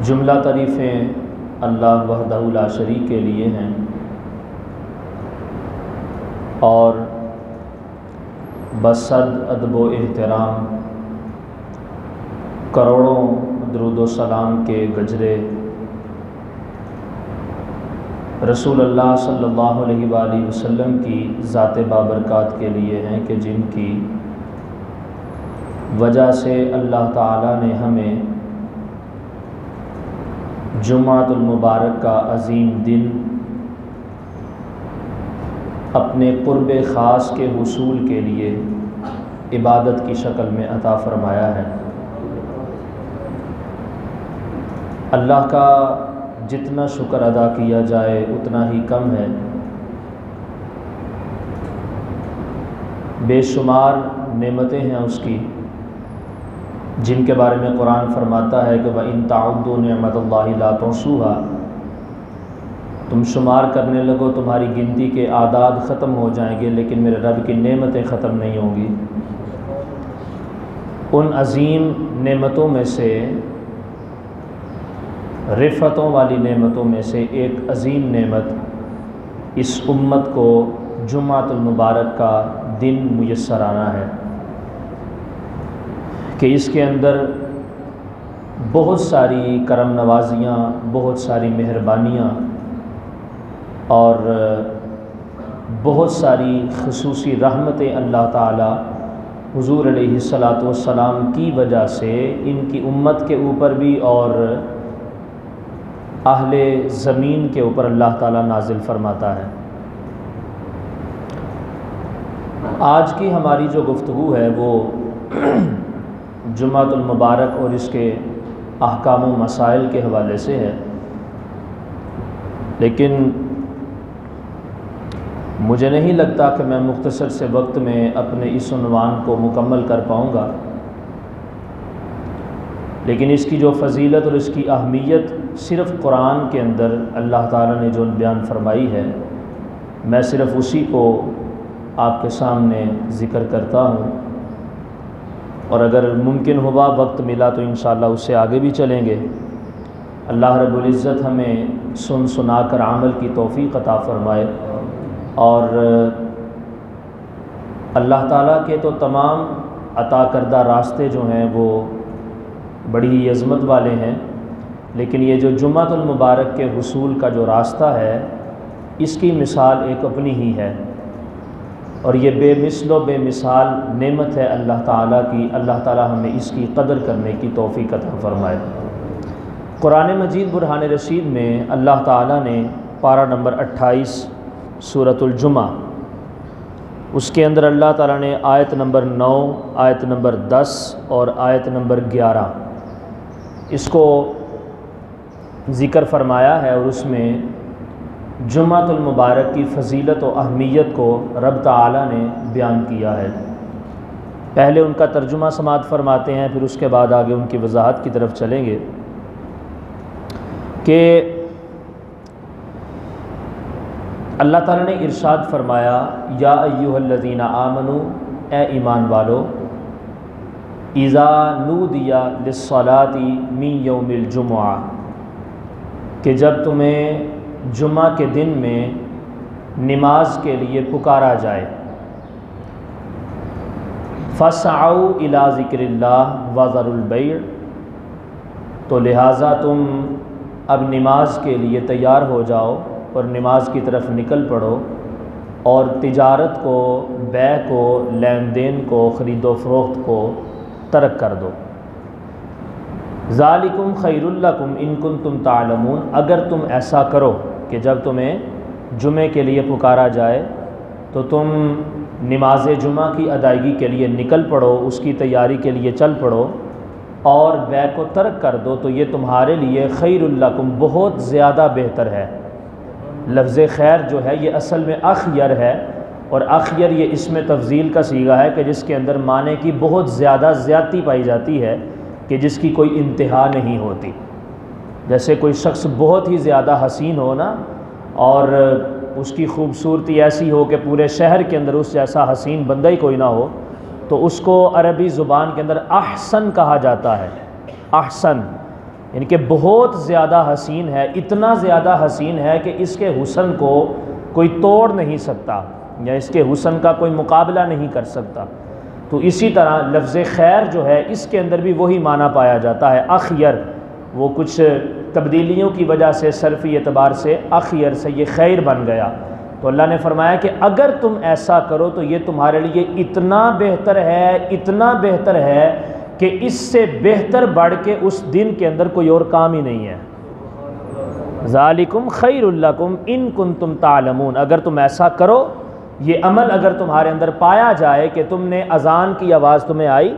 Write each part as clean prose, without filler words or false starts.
جملہ تعریفیں اللہ وحدہ لا شریک کے لیے ہیں، اور بصد ادب و احترام کروڑوں درود و سلام کے گجرے رسول اللہ صلی اللہ علیہ وآلہ وسلم کی ذات بابرکات کے لیے ہیں کہ جن کی وجہ سے اللہ تعالیٰ نے ہمیں جمعۃ المبارک کا عظیم دن اپنے قرب خاص کے حصول کے لیے عبادت کی شکل میں عطا فرمایا ہے۔ اللہ کا جتنا شکر ادا کیا جائے اتنا ہی کم ہے۔ بے شمار نعمتیں ہیں اس کی، جن کے بارے میں قرآن فرماتا ہے کہ وَإِن تَعُدُّوا نِعْمَتَ اللَّهِ لَا تُحْصُوهَا، تم شمار کرنے لگو تمہاری گنتی کے اعداد ختم ہو جائیں گے، لیکن میرے رب کی نعمتیں ختم نہیں ہوں گی۔ ان عظیم نعمتوں میں سے، رفعتوں والی نعمتوں میں سے ایک عظیم نعمت اس امت کو جمعۃ المبارک کا دن میسر آنا ہے کہ اس کے اندر بہت ساری کرم نوازیاں، بہت ساری مہربانیاں اور بہت ساری خصوصی رحمتیں اللہ تعالی حضور علیہ الصلاۃ والسلام کی وجہ سے ان کی امت کے اوپر بھی اور اہل زمین کے اوپر اللہ تعالیٰ نازل فرماتا ہے۔ آج کی ہماری جو گفتگو ہے وہ جمعۃ المبارک اور اس کے احکام و مسائل کے حوالے سے ہے، لیکن مجھے نہیں لگتا کہ میں مختصر سے وقت میں اپنے اس عنوان کو مکمل کر پاؤں گا، لیکن اس کی جو فضیلت اور اس کی اہمیت صرف قرآن کے اندر اللہ تعالیٰ نے جو بیان فرمائی ہے، میں صرف اسی کو آپ کے سامنے ذکر کرتا ہوں، اور اگر ممکن ہوا وقت ملا تو انشاءاللہ اس سے آگے بھی چلیں گے۔ اللہ رب العزت ہمیں سن سنا کر عمل کی توفیق عطا فرمائے، اور اللہ تعالیٰ کے تو تمام عطا کردہ راستے جو ہیں وہ بڑی ہی عظمت والے ہیں، لیکن یہ جو جمعۃ المبارک کے حصول کا جو راستہ ہے اس کی مثال ایک اپنی ہی ہے، اور یہ بے مثل و بے مثال نعمت ہے اللہ تعالیٰ کی۔ اللہ تعالیٰ ہمیں اس کی قدر کرنے کی توفیق عطا فرمائے۔ قرآن مجید برہان رشید میں اللہ تعالیٰ نے پارہ نمبر 28 سورۃ الجمعہ، اس کے اندر اللہ تعالیٰ نے آیت نمبر 9، آیت نمبر 10 اور آیت نمبر 11 اس کو ذکر فرمایا ہے، اور اس میں جمعۃ المبارک کی فضیلت و اہمیت کو رب تعالیٰ نے بیان کیا ہے۔ پہلے ان کا ترجمہ سماعت فرماتے ہیں، پھر اس کے بعد آگے ان کی وضاحت کی طرف چلیں گے کہ اللہ تعالیٰ نے ارشاد فرمایا، یا ایھا الذین آمنوا، اے ایمان والو، اذا نودی للصلاۃ من یوم الجمعہ، کہ جب تمہیں جمعہ کے دن میں نماز کے لیے پکارا جائے، فاسعوا الی ذکر اللہ وذروا البیع، تو لہٰذا تم اب نماز کے لیے تیار ہو جاؤ اور نماز کی طرف نکل پڑو، اور تجارت کو، بیع کو، لین دین کو، خرید و فروخت کو ترک کر دو۔ ذالکم خیر لکم ان کنتم تعلمون، اگر تم ایسا کرو کہ جب تمہیں جمعے کے لیے پکارا جائے تو تم نماز جمعہ کی ادائیگی کے لیے نکل پڑو، اس کی تیاری کے لیے چل پڑو، اور بیع کو ترک کر دو، تو یہ تمہارے لیے خیر لکم، بہت زیادہ بہتر ہے۔ لفظ خیر جو ہے یہ اصل میں اخیر ہے، اور اخیر یہ اسم تفضیل کا صیغہ ہے کہ جس کے اندر معنی کی بہت زیادہ زیادتی پائی جاتی ہے کہ جس کی کوئی انتہا نہیں ہوتی۔ جیسے کوئی شخص بہت ہی زیادہ حسین ہو نا، اور اس کی خوبصورتی ایسی ہو کہ پورے شہر کے اندر اس جیسا حسین بندہ ہی کوئی نہ ہو، تو اس کو عربی زبان کے اندر احسن کہا جاتا ہے۔ احسن ان کے بہت زیادہ حسین ہے، اتنا زیادہ حسین ہے کہ اس کے حسن کو کوئی توڑ نہیں سکتا یا اس کے حسن کا کوئی مقابلہ نہیں کر سکتا۔ تو اسی طرح لفظ خیر جو ہے اس کے اندر بھی وہی معنی پایا جاتا ہے، اخیر، وہ کچھ تبدیلیوں کی وجہ سے صرفی اعتبار سے اخیر سے یہ خیر بن گیا۔ تو اللہ نے فرمایا کہ اگر تم ایسا کرو تو یہ تمہارے لیے اتنا بہتر ہے، اتنا بہتر ہے کہ اس سے بہتر بڑھ کے اس دن کے اندر کوئی اور کام ہی نہیں ہے۔ ذالکم خیر لکم ان کنتم تعلمون، اگر تم ایسا کرو، یہ عمل اگر تمہارے اندر پایا جائے کہ تم نے اذان کی آواز تمہیں آئی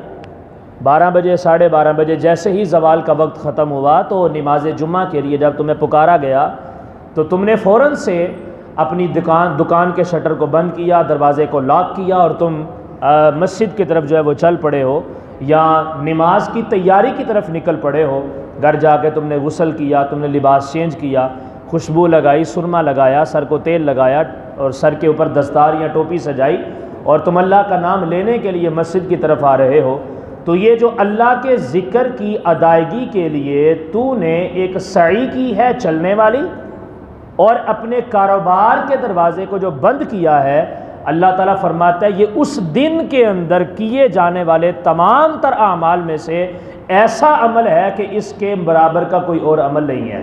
12 بجے 12:30 بجے، جیسے ہی زوال کا وقت ختم ہوا تو نماز جمعہ کے لیے جب تمہیں پکارا گیا تو تم نے فوراً سے اپنی دکان کے شٹر کو بند کیا، دروازے کو لاک کیا اور تم مسجد کی طرف جو ہے وہ چل پڑے ہو، یا نماز کی تیاری کی طرف نکل پڑے ہو۔ گھر جا کے تم نے غسل کیا، تم نے لباس چینج کیا، خوشبو لگائی، سرما لگایا، سر کو تیل لگایا اور سر کے اوپر دستار یا ٹوپی سجائی، اور تم اللہ کا نام لینے کے لیے مسجد کی طرف آ رہے ہو، تو یہ جو اللہ کے ذکر کی ادائیگی کے لیے تو نے ایک سعی کی ہے چلنے والی، اور اپنے کاروبار کے دروازے کو جو بند کیا ہے، اللہ تعالیٰ فرماتا ہے یہ اس دن کے اندر کیے جانے والے تمام تر اعمال میں سے ایسا عمل ہے کہ اس کے برابر کا کوئی اور عمل نہیں ہے۔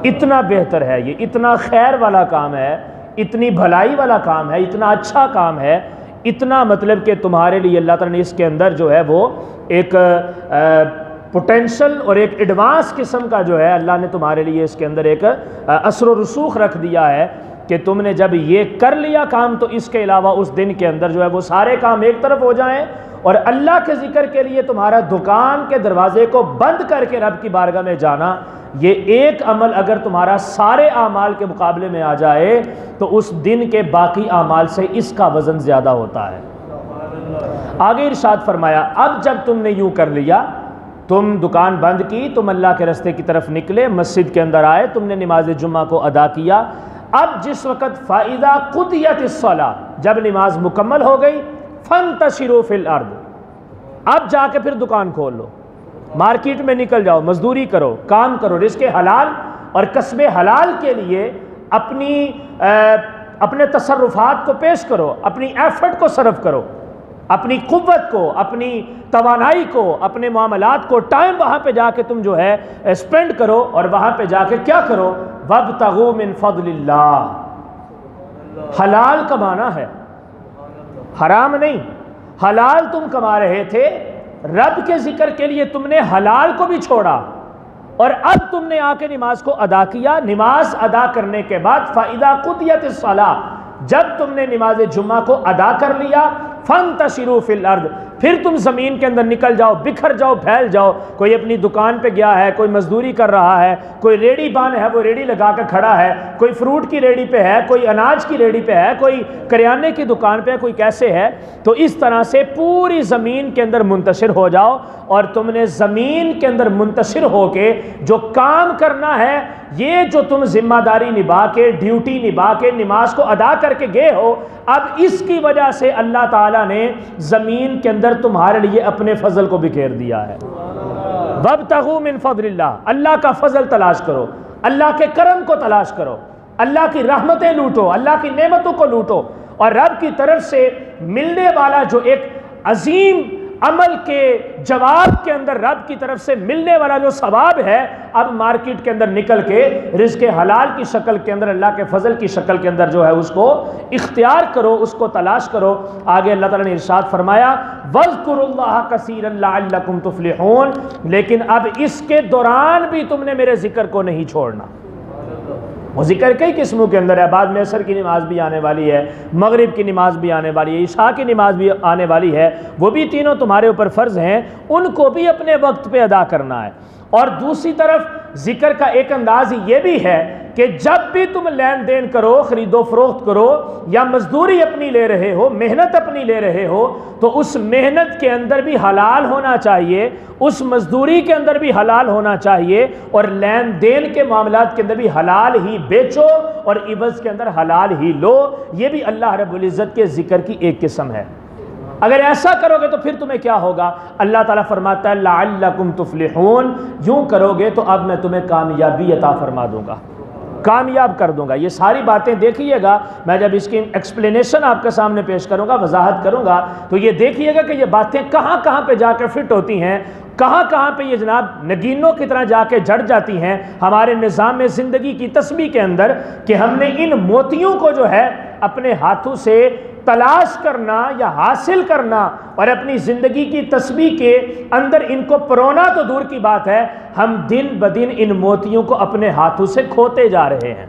اتنا بہتر ہے، یہ اتنا خیر والا کام ہے، اتنی بھلائی والا کام ہے، اتنا اچھا کام ہے، اتنا مطلب کہ تمہارے لیے اللہ تعالیٰ نے اس کے اندر جو ہے وہ ایک پوٹینشل اور ایک ایڈوانس قسم کا جو ہے اللہ نے تمہارے لیے اس کے اندر ایک اثر و رسوخ رکھ دیا ہے کہ تم نے جب یہ کر لیا کام تو اس کے علاوہ اس دن کے اندر جو ہے وہ سارے کام ایک طرف ہو جائیں، اور اللہ کے ذکر کے لیے تمہارا دکان کے دروازے کو بند کر کے رب کی بارگاہ میں جانا، یہ ایک عمل اگر تمہارا سارے اعمال کے مقابلے میں آ جائے تو اس دن کے باقی اعمال سے اس کا وزن زیادہ ہوتا ہے۔ آگے ارشاد فرمایا اب جب تم نے یوں کر لیا، تم دکان بند کی، تم اللہ کے راستے کی طرف نکلے، مسجد کے اندر آئے، تم نے نماز جمعہ کو ادا کیا، اب جس وقت فَإِذَا قُضِيَتِ الصَّلَاةُ، جب نماز مکمل ہو گئی، فَانْتَشِرُوا فِي الْأَرْضِ، اب جا کے پھر دکان کھول لو، مارکیٹ میں نکل جاؤ، مزدوری کرو، کام کرو، رزق حلال اور کسب حلال کے لیے اپنے تصرفات کو پیش کرو، اپنی ایفرٹ کو صرف کرو، اپنی قوت کو، اپنی توانائی کو، اپنے معاملات کو، ٹائم وہاں پہ جا کے تم جو ہے اسپینڈ کرو، اور وہاں پہ جا کے کیا کرو، وَابْتَغُوا مِن فَضْلِ اللَّهِ، حلال کمانا ہے، حرام نہیں، حلال تم کما رہے تھے، رب کے ذکر کے لیے تم نے حلال کو بھی چھوڑا، اور اب تم نے آ کے نماز کو ادا کیا، نماز ادا کرنے کے بعد فَإِذَا قُضِيَتِ الصَّلَاةُ، جب تم نے نماز جمعہ کو ادا کر لیا، فَانْتَشِرُوا فِي الْأَرْضِ، پھر تم زمین کے اندر نکل جاؤ، بکھر جاؤ، پھیل جاؤ، کوئی اپنی دکان پہ گیا ہے، کوئی مزدوری کر رہا ہے، کوئی ریڑی بان ہے وہ ریڑی لگا کے کھڑا ہے، کوئی فروٹ کی ریڑی پہ ہے، کوئی اناج کی ریڑی پہ ہے، کوئی کریانے کی دکان پہ ہے، کوئی کیسے ہے، تو اس طرح سے پوری زمین کے اندر منتشر ہو جاؤ، اور تم نے زمین کے اندر منتشر ہو کے جو کام کرنا ہے، یہ جو تم ذمہ داری نبھا کے، ڈیوٹی نبھا کے، نماز کو ادا کر کے گئے ہو، اب اس کی وجہ سے اللہ تعالیٰ نے زمین کے اندر تمہارے لیے اپنے فضل کو بکھیر دیا ہے۔ وَابْتَغُوا مِن فَضْلِ اللَّهِ، اللہ کا فضل تلاش کرو، اللہ کے کرم کو تلاش کرو، اللہ کی رحمتیں لوٹو، اللہ کی نعمتوں کو لوٹو، اور رب کی طرف سے ملنے والا جو ایک عظیم عمل کے جواب کے اندر رب کی طرف سے ملنے والا جو ثواب ہے، اب مارکیٹ کے اندر نکل کے رزق حلال کی شکل کے اندر، اللہ کے فضل کی شکل کے اندر جو ہے اس کو اختیار کرو، اس کو تلاش کرو۔ آگے اللہ تعالیٰ نے ارشاد فرمایا وَاذْكُرُوا اللَّهَ كَثِيرًا لَعَلَّكُمْ تُفْلِحُونَ، لیکن اب اس کے دوران بھی تم نے میرے ذکر کو نہیں چھوڑنا۔ وہ ذکر کئی قسموں کے اندر ہے، بعد میں عصر کی نماز بھی آنے والی ہے، مغرب کی نماز بھی آنے والی ہے، عشاء کی نماز بھی آنے والی ہے، وہ بھی تینوں تمہارے اوپر فرض ہیں، ان کو بھی اپنے وقت پہ ادا کرنا ہے۔ اور دوسری طرف ذکر کا ایک انداز یہ بھی ہے کہ جب بھی تم لین دین کرو، خرید و فروخت کرو، یا مزدوری اپنی لے رہے ہو، محنت اپنی لے رہے ہو، تو اس محنت کے اندر بھی حلال ہونا چاہیے، اس مزدوری کے اندر بھی حلال ہونا چاہیے، اور لین دین کے معاملات کے اندر بھی حلال ہی بیچو اور عوض کے اندر حلال ہی لو۔ یہ بھی اللہ رب العزت کے ذکر کی ایک قسم ہے۔ اگر ایسا کرو گے تو پھر تمہیں کیا ہوگا؟ اللہ تعالیٰ فرماتا ہے لعلکم تفلحون، یوں کرو گے تو اب میں تمہیں کامیابی عطا فرما دوں گا، کامیاب کر دوں گا۔ یہ ساری باتیں دیکھیے گا، میں جب اس کی ایکسپلینیشن آپ کے سامنے پیش کروں گا، وضاحت کروں گا، تو یہ دیکھیے گا کہ یہ باتیں کہاں کہاں پہ جا کے فٹ ہوتی ہیں، کہاں کہاں پہ یہ جناب نگینوں کی طرح جا کے جڑ جاتی ہیں ہمارے نظام زندگی کی تسبیح کے اندر، کہ ہم نے ان موتیوں کو جو ہے اپنے ہاتھوں سے تلاش کرنا یا حاصل کرنا اور اپنی زندگی کی تسبیح کے اندر ان کو پرونا تو دور کی بات ہے، ہم دن بدن ان موتیوں کو اپنے ہاتھوں سے کھوتے جا رہے ہیں،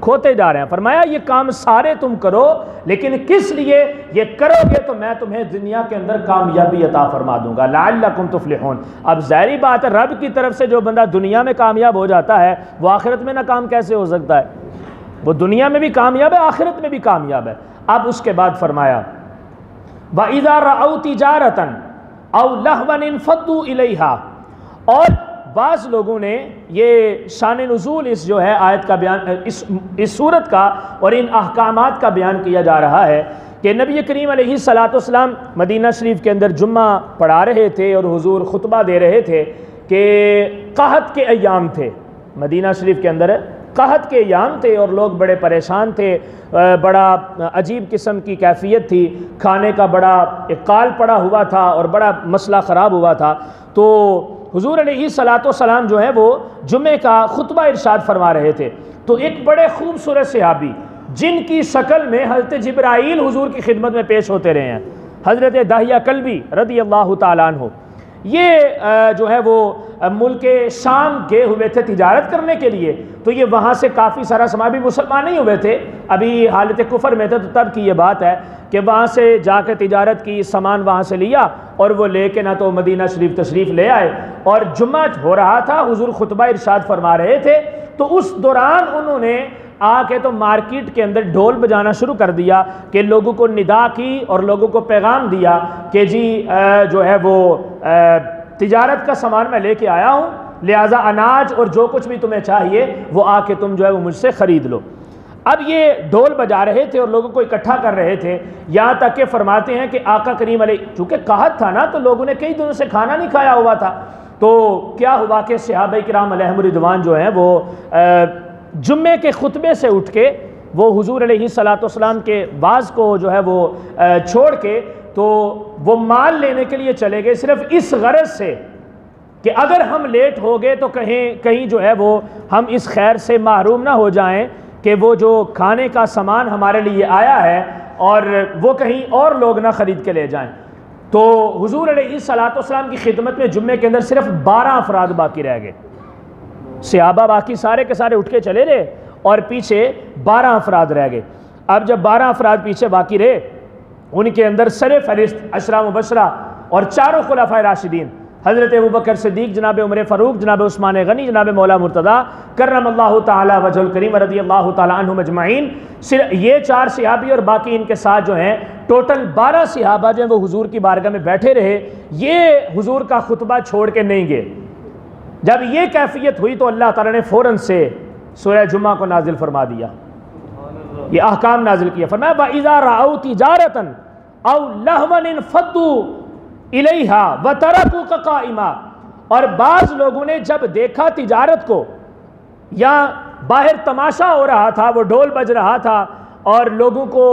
کھوتے جا رہے ہیں۔ فرمایا یہ کام سارے تم کرو، لیکن کس لیے؟ یہ کرو گے تو میں تمہیں دنیا کے اندر کامیابی عطا فرما دوں گا، لعلکم تفلحون۔ اب ظاہری بات ہے، رب کی طرف سے جو بندہ دنیا میں کامیاب ہو جاتا ہے وہ آخرت میں ناکام کیسے ہو سکتا ہے؟ وہ دنیا میں بھی کامیاب ہے، آخرت میں بھی کامیاب ہے۔ اب اس کے بعد فرمایا وَإِذَا رَأَوْا تِجَارَةً أَوْ لَهْوًا انفضوا إِلَيْهَا، اور بعض لوگوں نے یہ شان نزول اس جو ہے آیت کا بیان، اس صورت کا اور ان احکامات کا بیان کیا جا رہا ہے کہ نبی کریم علیہ السلام مدینہ شریف کے اندر جمعہ پڑھا رہے تھے اور حضور خطبہ دے رہے تھے کہ قحط کے ایام تھے، مدینہ شریف کے اندر قحط کے ایام تھے اور لوگ بڑے پریشان تھے، بڑا عجیب قسم کی کیفیت تھی، کھانے کا بڑا اقال پڑا ہوا تھا اور بڑا مسئلہ خراب ہوا تھا۔ تو حضور علیہ السلام جو ہے وہ جمعے کا خطبہ ارشاد فرما رہے تھے، تو ایک بڑے خوبصورت صحابی جن کی شکل میں حضرت جبرائیل حضور کی خدمت میں پیش ہوتے رہے ہیں، حضرت داہیہ کلبی رضی اللہ تعالیٰ عنہ، یہ جو ہے وہ ملک شام گئے ہوئے تھے تجارت کرنے کے لیے، تو یہ وہاں سے کافی سارا سامان، بھی مسلمان نہیں ہوئے تھے، ابھی حالت کفر میں تھے، تو تب کی یہ بات ہے کہ وہاں سے جا کے تجارت کی، سامان وہاں سے لیا اور وہ لے کے نہ تو مدینہ شریف تشریف لے آئے، اور جمعہ ہو رہا تھا، حضور خطبہ ارشاد فرما رہے تھے، تو اس دوران انہوں نے آ کے تو مارکیٹ کے اندر ڈھول بجانا شروع کر دیا کہ لوگوں کو ندا کی اور لوگوں کو پیغام دیا کہ جی جو ہے وہ تجارت کا سامان میں لے کے آیا ہوں، لہٰذا اناج اور جو کچھ بھی تمہیں چاہیے وہ آ کے تم جو ہے وہ مجھ سے خرید لو۔ اب یہ ڈھول بجا رہے تھے اور لوگوں کو اکٹھا کر رہے تھے، یہاں تک کہ فرماتے ہیں کہ آقا کریم علیہ، چونکہ قحط تھا نا تو لوگوں نے کئی دنوں سے کھانا نہیں کھایا ہوا تھا، تو کیا ہوا کہ صحابہ کرام علیہم رضوان جو ہیں وہ جمعے کے خطبے سے اٹھ کے وہ حضور علیہ السلام کے واعظ کو جو ہے وہ چھوڑ کے تو وہ مال لینے کے لیے چلے گئے، صرف اس غرض سے کہ اگر ہم لیٹ ہو گئے تو کہیں جو ہے وہ ہم اس خیر سے محروم نہ ہو جائیں کہ وہ جو کھانے کا سامان ہمارے لیے آیا ہے اور وہ کہیں اور لوگ نہ خرید کے لے جائیں۔ تو حضور علیہ السلام کی خدمت میں جمعے کے اندر صرف 12 افراد باقی رہ گئے، صحابہ باقی سارے کے سارے اٹھ کے چلے رہے اور پیچھے 12 افراد رہ گئے۔ اب جب 12 افراد پیچھے باقی رہے، ان کے اندر سر فہرست عشرہ مبشرہ اور چاروں خلفائے راشدین، حضرت ابوبکر صدیق، جناب عمر فاروق، جناب عثمان غنی، جناب مولا مرتضیٰ کرم اللہ تعالی وجہ الکریم رضی اللہ تعالی عنہم اجمعین، یہ 4 صحابی اور باقی ان کے ساتھ جو ہیں ٹوٹل 12 صحابہ جو ہیں وہ حضور کی بارگاہ میں بیٹھے رہے، یہ حضور کا خطبہ چھوڑ کے نہیں گئے۔ جب یہ کیفیت ہوئی تو اللہ تعالیٰ نے فوراً سے سورہ جمعہ کو نازل فرما دیا، یہ احکام نازل کیا، فرمایا وَإِذَا رَأَوْا تِجَارَةً أَوْ لَهْوًا انفضوا إِلَيْهَا وَتَرَكُوكَ قَائِمًا، اور بعض لوگوں نے جب دیکھا تجارت کو، یا باہر تماشا ہو رہا تھا، وہ ڈھول بج رہا تھا اور لوگوں کو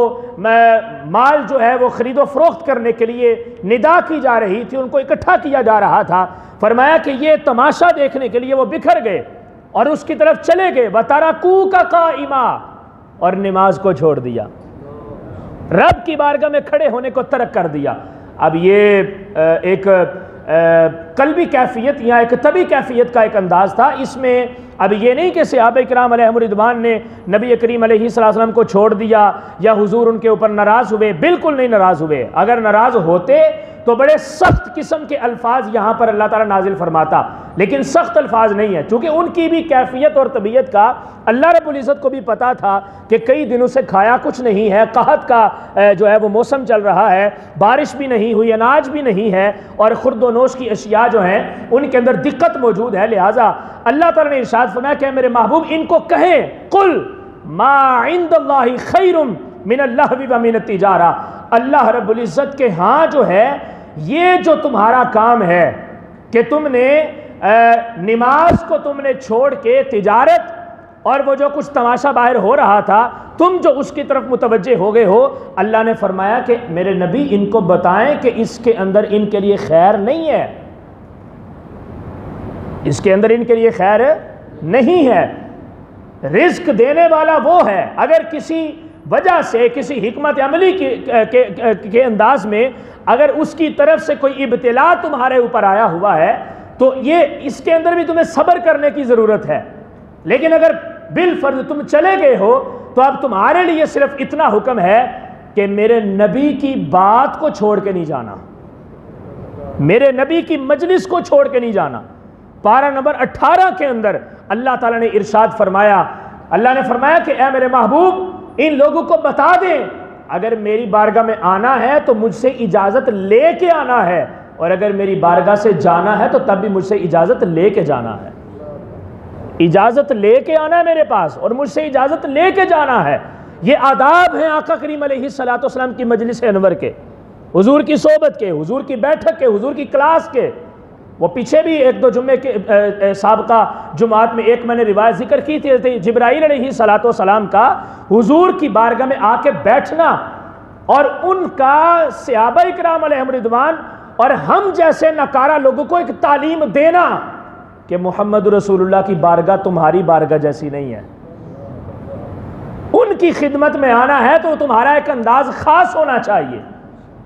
مال جو ہے وہ خرید و فروخت کرنے کے لیے ندا کی جا رہی تھی، ان کو اکٹھا کیا جا رہا تھا، فرمایا کہ یہ تماشا دیکھنے کے لیے وہ بکھر گئے اور اس کی طرف چلے گئے، وَتَرَكُوكَ قَائِمًا، اور نماز کو چھوڑ دیا، رب کی بارگاہ میں کھڑے ہونے کو ترک کر دیا۔ اب یہ ایک قلبی کیفیت یا ایک طبی کیفیت کا ایک انداز تھا، اس میں اب یہ نہیں کہ صحابہ کرام علیہم رضوان نے نبی کریم علیہ السلام کو چھوڑ دیا یا حضور ان کے اوپر ناراض ہوئے، بالکل نہیں ناراض ہوئے، اگر ناراض ہوتے تو بڑے سخت قسم کے الفاظ یہاں پر اللہ تعالیٰ نازل فرماتا، لیکن سخت الفاظ نہیں ہے، چونکہ ان کی بھی کیفیت اور طبیعت کا اللہ رب العزت کو بھی پتا تھا کہ کئی دنوں سے کھایا کچھ نہیں ہے، قحط کا جو ہے وہ موسم چل رہا ہے، بارش بھی نہیں ہوئی، اناج بھی نہیں ہے، اور خرد و نوش کی اشیاء جو ہیں ان کے اندر دقت موجود ہے، لہٰذا اللہ تعالیٰ نے ارشاد فرمایا کہ میرے محبوب ان کو کہیں قل ما عند اللہ خیر من اللہو و من التجارہ، اللہ رب العزت کے ہاں جو ہے یہ جو تمہارا کام ہے کہ تم نے نماز کو تم نے چھوڑ کے تجارت اور وہ جو کچھ تماشا باہر ہو رہا تھا تم جو اس کی طرف متوجہ ہو گئے ہو، اللہ نے فرمایا کہ میرے نبی ان کو بتائیں کہ اس کے اندر ان کے لیے خیر نہیں ہے، اس کے اندر ان کے لیے خیر نہیں ہے۔ رزق دینے والا وہ ہے، اگر کسی وجہ سے کسی حکمت عملی کے انداز میں اگر اس کی طرف سے کوئی ابتلا تمہارے اوپر آیا ہوا ہے تو یہ اس کے اندر بھی تمہیں صبر کرنے کی ضرورت ہے، لیکن اگر بالفرض تم چلے گئے ہو تو اب تمہارے لیے صرف اتنا حکم ہے کہ میرے نبی کی بات کو چھوڑ کے نہیں جانا، میرے نبی کی مجلس کو چھوڑ کے نہیں جانا۔ پارہ نمبر 18 کے اندر اللہ تعالیٰ نے ارشاد فرمایا، اللہ نے فرمایا کہ اے میرے محبوب ان لوگوں کو بتا دیں اگر میری بارگاہ میں آنا ہے تو مجھ سے اجازت لے کے آنا ہے، اور اگر میری بارگاہ سے جانا ہے تو تب بھی مجھ سے اجازت لے کے جانا ہے۔ اجازت لے کے آنا ہے میرے پاس اور مجھ سے اجازت لے کے جانا ہے۔ یہ آداب ہیں آقا کریم علیہ السلام کی مجلس انور کے، حضور کی صحبت کے، حضور کی بیٹھک کے، حضور کی کلاس کے۔ وہ پیچھے بھی ایک دو جمعے کے سابقہ جمعات میں ایک میں نے روایت ذکر کی تھی، جبرائیل علیہ السلام کا حضور کی بارگاہ میں آ کے بیٹھنا اور ان کا صحابہ کرام علیہم رضوان اور ہم جیسے نکارہ لوگوں کو ایک تعلیم دینا کہ محمد رسول اللہ کی بارگاہ تمہاری بارگاہ جیسی نہیں ہے، ان کی خدمت میں آنا ہے تو تمہارا ایک انداز خاص ہونا چاہیے،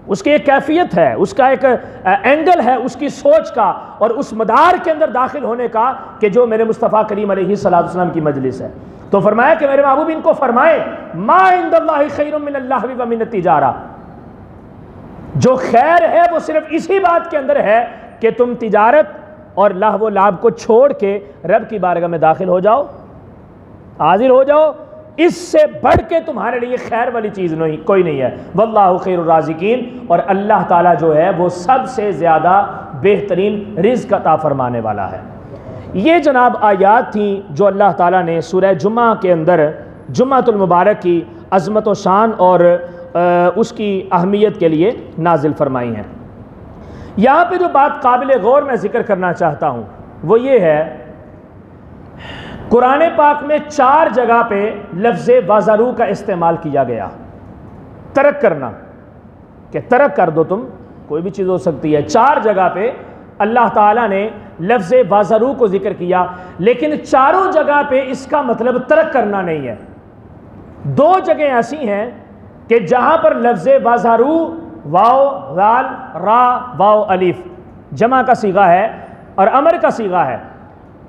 اس کی ایک کیفیت ہے، اس کا ایک اینگل ہے اس کی سوچ کا اور اس مدار کے اندر داخل ہونے کا کہ جو میرے مصطفیٰ کریم علیہ السلام کی مجلس ہے۔ تو فرمایا کہ میرے محبوب ان کو فرمائے ما عند اللہ خیر من اللہو ومن التجارہ، جو خیر ہے وہ صرف اسی بات کے اندر ہے کہ تم تجارت اور لہو و لعب کو چھوڑ کے رب کی بارگاہ میں داخل ہو جاؤ، حاضر ہو جاؤ، اس سے بڑھ کے تمہارے لیے خیر والی چیز نہیں کوئی نہیں ہے۔ واللہ خیر الرازقین، اور اللہ تعالیٰ جو ہے وہ سب سے زیادہ بہترین رزق عطا فرمانے والا ہے۔ یہ جناب آیات تھیں جو اللہ تعالیٰ نے سورہ جمعہ کے اندر جمعۃ المبارک کی عظمت و شان اور اس کی اہمیت کے لیے نازل فرمائی ہیں۔ یہاں پہ جو بات قابل غور میں ذکر کرنا چاہتا ہوں وہ یہ ہے، قرآن پاک میں 4 جگہ پہ لفظ وَذَرُوا کا استعمال کیا گیا، ترک کرنا، کہ ترک کر دو، تم کوئی بھی چیز ہو سکتی ہے۔ 4 جگہ پہ اللہ تعالیٰ نے لفظ وَذَرُوا کو ذکر کیا، لیکن چاروں جگہ پہ اس کا مطلب ترک کرنا نہیں ہے۔ 2 جگہیں ایسی ہیں کہ جہاں پر لفظ وَذَرُوا واو ذال را واو الف جمع کا صیغہ ہے اور امر کا صیغہ ہے۔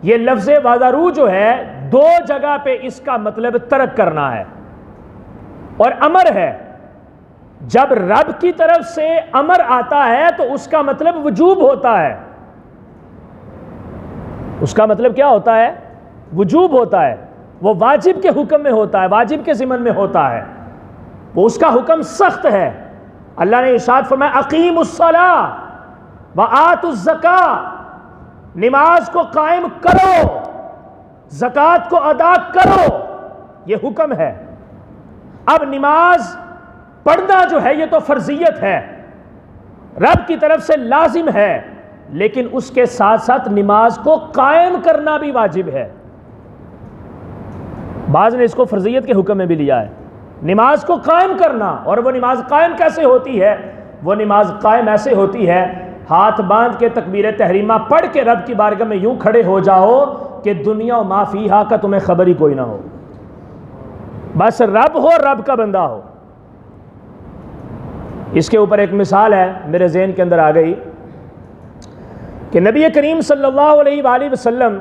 یہ لفظ وَذَرُوا جو ہے 2 جگہ پہ اس کا مطلب ترک کرنا ہے اور امر ہے۔ جب رب کی طرف سے امر آتا ہے تو اس کا مطلب وجوب ہوتا ہے، اس کا مطلب کیا ہوتا ہے؟ وجوب ہوتا ہے، وہ واجب کے حکم میں ہوتا ہے، واجب کے ضمن میں ہوتا ہے، وہ اس کا حکم سخت ہے۔ اللہ نے ارشاد فرمایا اقیموا الصلاۃ وآتوا الزکاۃ، نماز کو قائم کرو، زکوٰۃ کو ادا کرو، یہ حکم ہے۔ اب نماز پڑھنا جو ہے یہ تو فرضیت ہے، رب کی طرف سے لازم ہے، لیکن اس کے ساتھ ساتھ نماز کو قائم کرنا بھی واجب ہے۔ بعض نے اس کو فرضیت کے حکم میں بھی لیا ہے، نماز کو قائم کرنا۔ اور وہ نماز قائم کیسے ہوتی ہے؟ وہ نماز قائم ایسے ہوتی ہے، ہاتھ باندھ کے تکبیر تحریمہ پڑھ کے رب کی بارگاہ میں یوں کھڑے ہو جاؤ کہ دنیا و ما فیہا کا تمہیں خبر ہی کوئی نہ ہو، بس رب ہو، رب کا بندہ ہو۔ اس کے اوپر ایک مثال ہے میرے ذہن کے اندر آ گئی کہ نبی کریم صلی اللہ علیہ وآلہ وسلم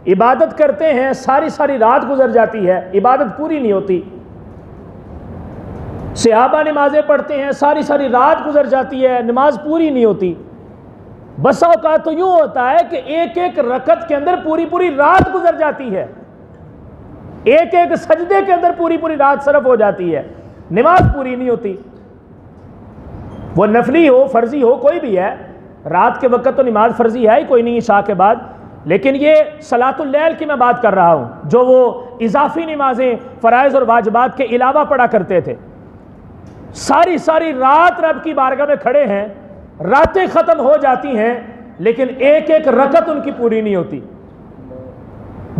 عبادت کرتے ہیں، ساری ساری رات گزر جاتی ہے، عبادت پوری نہیں ہوتی۔ صحابہ نمازیں پڑھتے ہیں، ساری ساری رات گزر جاتی ہے، نماز پوری نہیں ہوتی۔ بسا اوقات تو یوں ہوتا ہے کہ ایک ایک رکعت کے اندر پوری پوری رات گزر جاتی ہے، ایک ایک سجدے کے اندر پوری پوری رات صرف ہو جاتی ہے، نماز پوری نہیں ہوتی۔ وہ نفلی ہو، فرضی ہو، کوئی بھی ہے، رات کے وقت تو نماز فرضی ہے ہی کوئی نہیں عشاء کے بعد، لیکن یہ صلاۃ اللیل کی میں بات کر رہا ہوں جو وہ اضافی نمازیں فرائض اور واجبات کے علاوہ پڑھا کرتے تھے۔ ساری ساری رات رب کی بارگاہ میں کھڑے ہیں، راتیں ختم ہو جاتی ہیں لیکن ایک ایک رکعت ان کی پوری نہیں ہوتی۔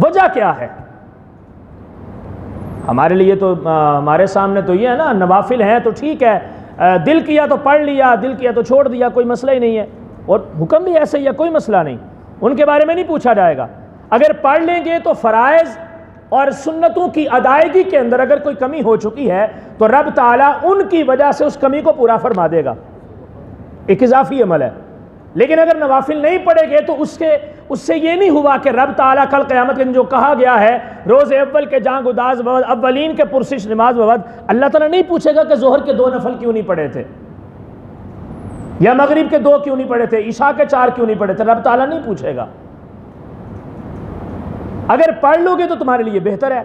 وجہ کیا ہے؟ ہمارے لیے تو ہمارے سامنے تو یہ ہے نا، نوافل ہیں تو ٹھیک ہے، دل کیا تو پڑھ لیا، دل کیا تو چھوڑ دیا، کوئی مسئلہ ہی نہیں ہے، اور حکم بھی ایسے ہی ہے، کوئی مسئلہ نہیں، ان کے بارے میں نہیں پوچھا جائے گا۔ اگر پڑھ لیں گے تو فرائض اور سنتوں کی ادائیگی کے اندر اگر کوئی کمی ہو چکی ہے تو رب تعالیٰ ان کی وجہ سے اس کمی کو پورا فرما دے گا، ایک اضافی عمل ہے۔ لیکن اگر نوافل نہیں پڑھے گے تو اس سے یہ نہیں ہوا کہ رب تعالیٰ کل قیامت کے دن جو کہا گیا ہے روز اول کے جاں گداز بود اولین کے پرسش نماز بود، اللہ تعالیٰ نہیں پوچھے گا کہ ظہر کے 2 نفل کیوں نہیں پڑھے تھے، یا مغرب کے 2 کیوں نہیں پڑھے تھے، عشاء کے 4 کیوں نہیں پڑھے تھے، رب تعالیٰ نہیں پوچھے گا۔ اگر پڑھ لو گے تو تمہارے لیے بہتر ہے،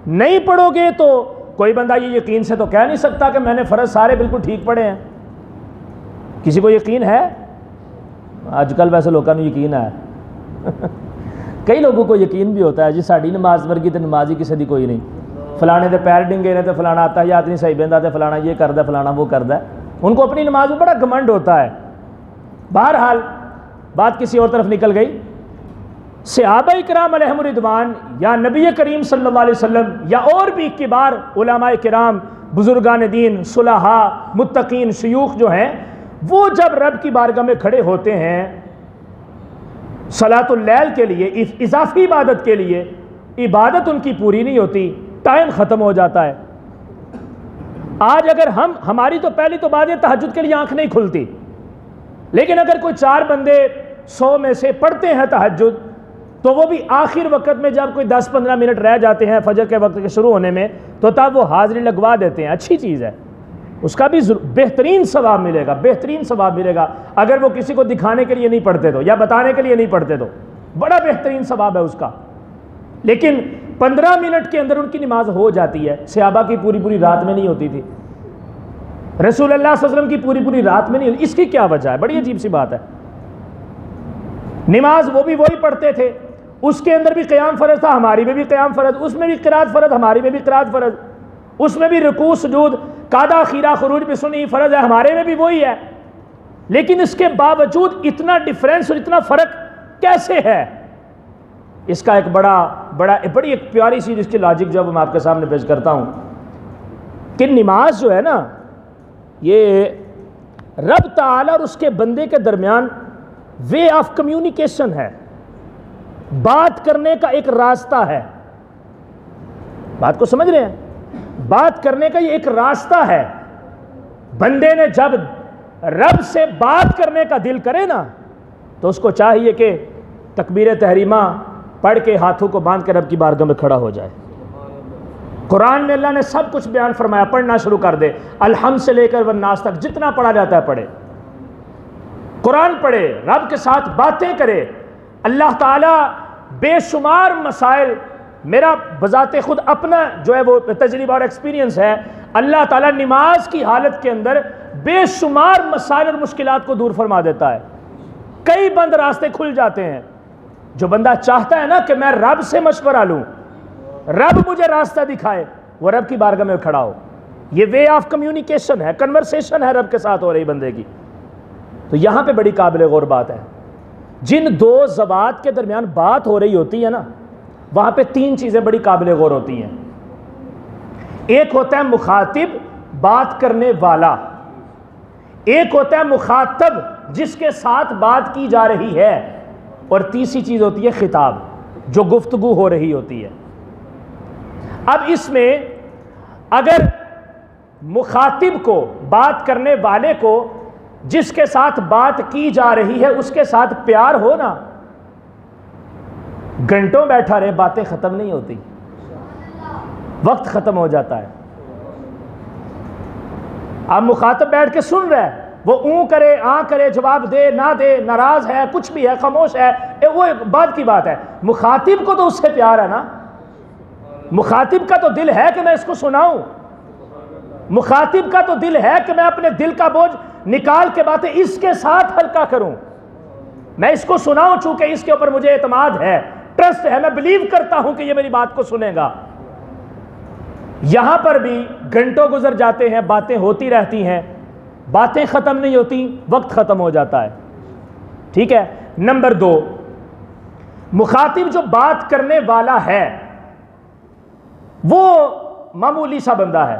نہیں پڑھو گے تو کوئی بندہ یہ یقین سے تو کہہ نہیں سکتا کہ میں نے فرض سارے بالکل ٹھیک پڑھے ہیں۔ کسی کو یقین ہے؟ آج کل ویسے لوگوں کو یقین ہے کئی لوگوں کو یقین بھی ہوتا ہے جی ساڑی نماز ورگی تو نماز ہی کسی دی کوئی نہیں، فلانے دے پیر ڈنگے نے تو فلانا آتا یاد نہیں صحیح بندہ تے فلانا یہ کردا ہے فلانا وہ کردا ہے، ان کو اپنی نماز میں بڑا گھمنڈ ہوتا ہے۔ بہرحال بات کسی اور طرف نکل گئی۔ صحابہ کرام علیہم الرضوان یا نبی کریم صلی اللہ علیہ وسلم یا اور بھی کبار علماء کرام، بزرگان دین، صلحاء، متقین، شیوخ جو ہیں، وہ جب رب کی بارگاہ میں کھڑے ہوتے ہیں صلاۃ اللیل کے لیے، اضافی عبادت کے لیے، عبادت ان کی پوری نہیں ہوتی، ٹائم ختم ہو جاتا ہے۔ آج اگر ہماری تو پہلی تو بات ہے تہجد کے لیے آنکھ نہیں کھلتی، لیکن اگر کوئی 4 بندے 100 میں سے پڑھتے ہیں تہجد تو وہ بھی آخر وقت میں جب کوئی 10-15 منٹ رہ جاتے ہیں فجر کے وقت کے شروع ہونے میں تو تب وہ حاضری لگوا دیتے ہیں، اچھی چیز ہے، اس کا بھی بہترین ثواب ملے گا، بہترین ثواب ملے گا۔ اگر وہ کسی کو دکھانے کے لیے نہیں پڑھتے تو یا بتانے کے لیے نہیں پڑھتے تو بڑا بہترین ثواب ہے اس کا، لیکن 15 منٹ کے اندر ان کی نماز ہو جاتی ہے۔ صحابہ کی پوری رات میں نہیں ہوتی تھی، رسول اللہ صلی اللہ علیہ وسلم کی پوری رات میں نہیں ہوتی۔ اس کی کیا وجہ ہے؟ بڑی عجیب سی بات ہے۔ نماز وہ بھی وہی پڑھتے تھے، اس کے اندر بھی قیام فرض تھا، ہماری میں بھی قیام فرض، اس میں بھی قرات فرض، ہماری میں بھی قرات فرض، اس میں بھی رکوع سجود قادہ خیرہ خروج بسنی فرض ہے، ہمارے میں بھی وہی ہے، لیکن اس کے باوجود اتنا ڈیفرنس اور اتنا فرق کیسے ہے؟ اس کا ایک بڑی ایک پیاری سی جس کی لاجک جو میں آپ کے سامنے پیش کرتا ہوں کہ نماز جو ہے نا، یہ رب تعالی اور اس کے بندے کے درمیان وے آف کمیونیکیشن ہے، بات کرنے کا ایک راستہ ہے۔ بات کو سمجھ رہے ہیں؟ بات کرنے کا یہ ایک راستہ ہے۔ بندے نے جب رب سے بات کرنے کا دل کرے نا تو اس کو چاہیے کہ تکبیر تحریمہ پڑھ کے ہاتھوں کو باندھ کے رب کی بارگاہ میں کھڑا ہو جائے۔ قرآن میں اللہ نے سب کچھ بیان فرمایا، پڑھنا شروع کر دے، الحمد سے لے کر والناس تک جتنا پڑھا جاتا ہے پڑھے، قرآن پڑھے، رب کے ساتھ باتیں کرے۔ اللہ تعالیٰ بے شمار مسائل، میرا بذات خود اپنا جو ہے وہ تجربہ اور ایکسپیرینس ہے، اللہ تعالیٰ نماز کی حالت کے اندر بے شمار مسائل اور مشکلات کو دور فرما دیتا ہے، کئی بند راستے کھل جاتے ہیں۔ جو بندہ چاہتا ہے نا کہ میں رب سے مشورہ لوں، رب مجھے راستہ دکھائے، وہ رب کی بارگاہ میں کھڑا ہو، یہ وے آف کمیونیکیشن ہے، کنورسیشن ہے رب کے ساتھ ہو رہی بندے کی۔ تو یہاں پہ بڑی قابل غور بات ہے، جن 2 ذوات کے درمیان بات ہو رہی ہوتی ہے نا، وہاں پہ 3 چیزیں بڑی قابل غور ہوتی ہیں۔ ایک ہوتا ہے مخاطب، بات کرنے والا، ایک ہوتا ہے مخاطب جس کے ساتھ بات کی جا رہی ہے، اور تیسری چیز ہوتی ہے خطاب، جو گفتگو ہو رہی ہوتی ہے۔ اب اس میں اگر مخاطب کو، بات کرنے والے کو، جس کے ساتھ بات کی جا رہی ہے اس کے ساتھ پیار ہو نا، گھنٹوں بیٹھا رہے باتیں ختم نہیں ہوتی، وقت ختم ہو جاتا ہے۔ اب مخاطب بیٹھ کے سن رہا ہے، وہ اوں کرے آں کرے، جواب دے نہ دے، ناراض ہے، کچھ بھی ہے، خاموش ہے، وہ ایک بات کی بات ہے۔ مخاطب کو تو اس سے پیار ہے نا، مخاطب کا تو دل ہے کہ میں اس کو سناؤں، مخاطب کا تو دل ہے کہ میں اپنے دل کا بوجھ نکال کے باتیں اس کے ساتھ ہلکا کروں، میں اس کو سناؤں، چونکہ اس کے اوپر مجھے اعتماد ہے، ٹرسٹ ہے، میں بلیو کرتا ہوں کہ یہ میری بات کو سنے گا۔ یہاں پر بھی گھنٹوں گزر جاتے ہیں، باتیں ہوتی رہتی ہیں، باتیں ختم نہیں ہوتی، وقت ختم ہو جاتا ہے. ٹھیک ہے. نمبر 2، مخاطب جو بات کرنے والا ہے وہ معمولی سا بندہ ہے،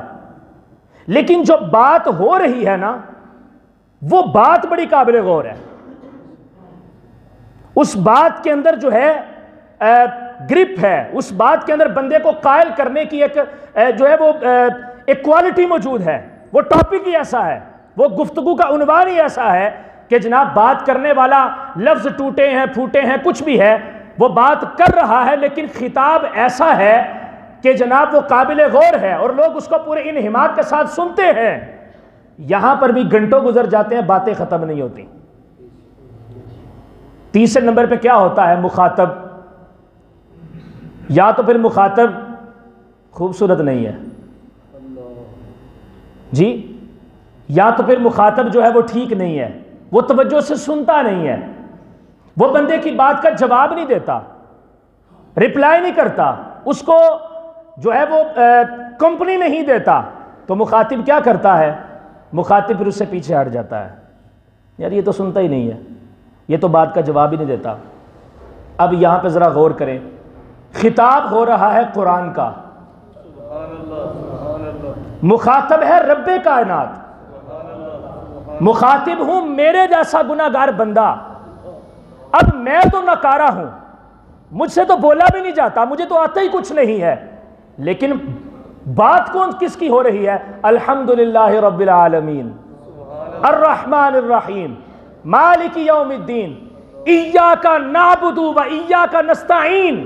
لیکن جو بات ہو رہی ہے نا وہ بات بڑی قابل غور ہے. اس بات کے اندر جو ہے گرپ ہے، اس بات کے اندر بندے کو قائل کرنے کی ایک جو ہے وہ ایک کوالٹی موجود ہے. وہ ٹاپک ہی ایسا ہے، وہ گفتگو کا عنوان ہی ایسا ہے کہ جناب بات کرنے والا لفظ ٹوٹے ہیں پھوٹے ہیں کچھ بھی ہے، وہ بات کر رہا ہے لیکن خطاب ایسا ہے کہ جناب وہ قابل غور ہے اور لوگ اس کو پورے انہماک کے ساتھ سنتے ہیں. یہاں پر بھی گھنٹوں گزر جاتے ہیں، باتیں ختم نہیں ہوتی. تیسرے نمبر پہ کیا ہوتا ہے؟ مخاطب. یا تو پھر مخاطب خوبصورت نہیں ہے جی، یا تو پھر مخاطب جو ہے وہ ٹھیک نہیں ہے، وہ توجہ سے سنتا نہیں ہے، وہ بندے کی بات کا جواب نہیں دیتا، رپلائی نہیں کرتا، اس کو جو ہے وہ کمپنی نہیں دیتا. تو مخاطب کیا کرتا ہے؟ مخاطب پھر اس سے پیچھے ہٹ جاتا ہے، یار یہ تو سنتا ہی نہیں ہے، یہ تو بات کا جواب ہی نہیں دیتا. اب یہاں پہ ذرا غور کریں، خطاب ہو رہا ہے قرآن کا، مخاطب ہے رب کائنات، مخاطب ہوں میرے جیسا گناہگار بندہ. اب میں تو ناکارہ ہوں، مجھ سے تو بولا بھی نہیں جاتا، مجھے تو آتا ہی کچھ نہیں ہے، لیکن بات کون کس کی ہو رہی ہے؟ الحمدللہ رب العالمین الرحمن الرحیم مالک یوم الدین ایاک نعبد و ایاک نستعین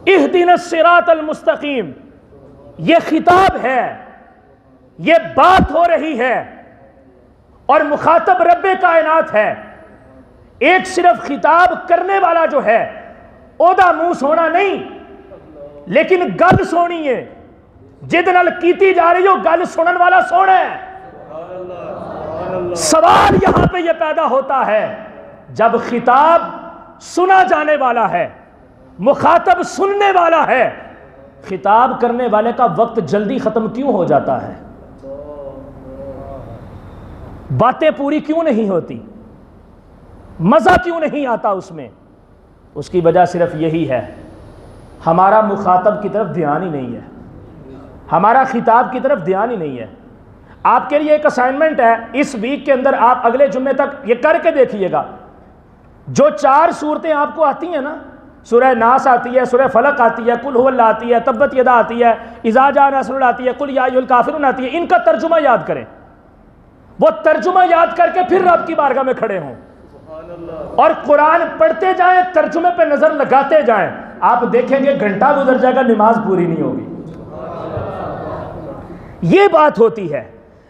اہدنا الصراط المستقیم. یہ خطاب ہے، یہ بات ہو رہی ہے اور مخاطب رب کائنات ہے. ایک صرف خطاب کرنے والا جو ہے اودا منہ سونا نہیں، لیکن گل سونی ہے، جد نال کیتی جا رہی ہو گل سنن والا سونا ہے. سوال یہاں پہ یہ پیدا ہوتا ہے، جب خطاب سنا جانے والا ہے، مخاطب سننے والا ہے، خطاب کرنے والے کا وقت جلدی ختم کیوں ہو جاتا ہے؟ باتیں پوری کیوں نہیں ہوتی؟ مزہ کیوں نہیں آتا اس میں؟ اس کی وجہ صرف یہی ہے، ہمارا مخاطب کی طرف دھیان ہی نہیں ہے، ہمارا خطاب کی طرف دھیان ہی نہیں ہے. آپ کے لیے ایک اسائنمنٹ ہے، اس ویک کے اندر آپ اگلے جمعے تک یہ کر کے دیکھیے گا. جو 4 صورتیں آپ کو آتی ہیں نا، سورہ ناس آتی ہے، سورہ فلق آتی ہے، قل هو اللہ آتی ہے، تبت یدا آتی ہے، اذا جاء نصر اللہ آتی ہے، قل یا ایھا الکافرون آتی ہے، ان کا ترجمہ یاد کریں. وہ ترجمہ یاد کر کے پھر رب کی بارگاہ میں کھڑے ہوں اور قرآن پڑھتے جائیں، ترجمے پہ نظر لگاتے جائیں. آپ دیکھیں گے گھنٹہ گزر جائے گا، نماز پوری نہیں ہوگی. یہ بات ہوتی ہے.